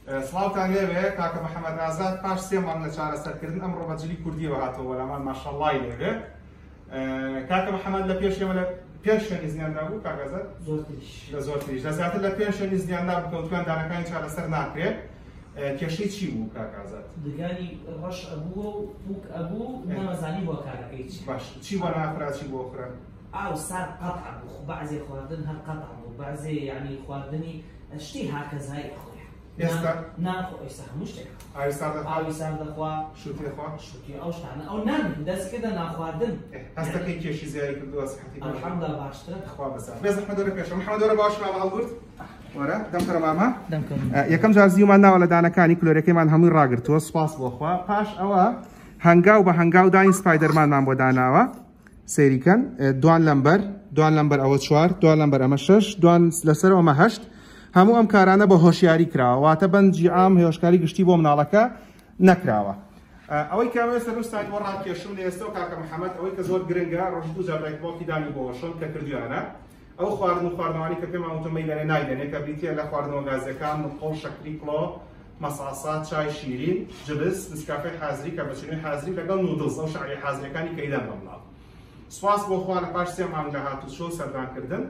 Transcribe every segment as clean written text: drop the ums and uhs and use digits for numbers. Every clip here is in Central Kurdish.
سڵاوتان لێوێ کاکە محەممەد ئازاد پاش 3 مانگ لە چارەسەرکردن ئەم ڕۆبەجلی کوردیەوە هاتەوە وەلامان ماشەڵڵای لێوێ کاکە محەممەد لە پێش ئێمە لە 5 شوێنی زیاندا بوو کاکەزاد لە زۆرتریش لە زیاتر لە 5 شوێنی زیاندا بوو کەوتوان دانەکانی چارەسەر ناکرێت کێشەی چی بوو کاکەزاد؟ دگانی ڕەش ئەبووە و پووک ئەبوو نەمەزانی بۆ کارەکەی چی باش چی بۆ ناخرا چی بۆ خوڕن؟ ئاو سار قەتع بوو بەعزێ خواردن هەر قەتع بوو بەعزێ یعنی خواردنی شتی هاکەزای خۆی ئێستا ناخۆ ئێستا هەموو شتێک ئاوی سار دەخوا شوتی خوا شوتی ئەو شتانە ئەو نان دەستکردە ناخواردن هەستەکەی کێشی زیایی کردووە سەحەتی ئەلحەمدولیلا باشترە خوا بەزار بێز محەممەد پێشە محەممەد باش ماوە هەڵگورت وەرە دەمکەرە مامە یەکەم جار زیومان ناوە لە دانەکانی کلۆرەکەیمان هەمووی ڕاگرتووە سوپاس بۆخوا پاش ئەوە هەنگاو بە هەنگاو داین سپایدەرمانمان بۆ داناوە سەیریکەن دوان لەمبەر ئەوە 4 دوان لەمبەر ئەمە 6 دوان لەسەرەوە ئەمە 8 هەموو ئەم کارانە بە هۆشیاری کراوە واتە بەنجی ئام هێوشکاری گشتی بۆ مناڵەکە نەکراوە ئەوەی کامێ سەرستانی بۆ ڕاکێشم لە ئێستا و کاکە محەممەد ئەوەی کە زۆر گرنگە ڕۆژ دوو جارێک بۆکی دانی بۆشن کە کردویانە ئەو خواردن و خواردنەوەی کە پێمان وتەمەی لەنێ نایدێنێت کە بریتە لە خواردنەوە گازەکان مڵقۆ شەکری کڵۆ مەساسات چای شیرین جبس نسکافەی حازری کە بەچنوی حازری لەگەڵ نودڵز ئەو شعری حازریەکانی کە ئیدان بە مناڵ سوپاس بۆ خوا لە پاش 3 مانگ لە هاتوچۆ سەردانکردن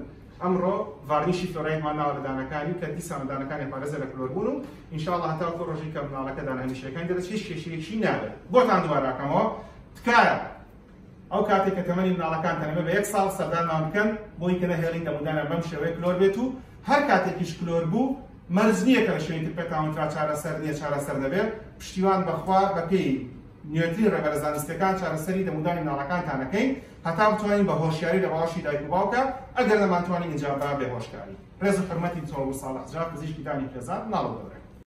ئەمڕۆ ڤارنیشی فلۆرایدمان ناوە لە دانەکانی کە دیسان دانەکانی پارێزە لە کلۆر بوون و ئینشاءڵڵا هەتاکو ڕۆژی کە مناڵەکە دانهێنیشەکانی دەدەچ هیچ کێشەیەکی نابێت بۆتان دووبارەکەمەوە تکایە ئەو کاتێک کە تەمەنی مناڵەکان تەنەبێ بە 1 ساڵ سەردانمان بکەن بۆی کە نەهێڵین دەمودانە بەم شێوەیە کلۆر بێت و هەر کاتێکیش کلۆر بوو مەرج نییە کە لە شوێنی تر پێتاوەندرا چارەسەر نییە چارەسەر دەبێت پشتیوان بەخوا بەپێی نوێترین ڕێبەرە زانستیەکان چارەسەری دەمودانی مناڵەکانتانەکەین هەتا بتوانین بە هۆشیاری لە باوەشی دایک و باوکە ئەگەر نەمانتوانین ئەنجام بدەین بێ هۆشکاری ڕێز و حرمەتی تۆ و ساڵح جا پزیشکی دانی پێزار ناڵ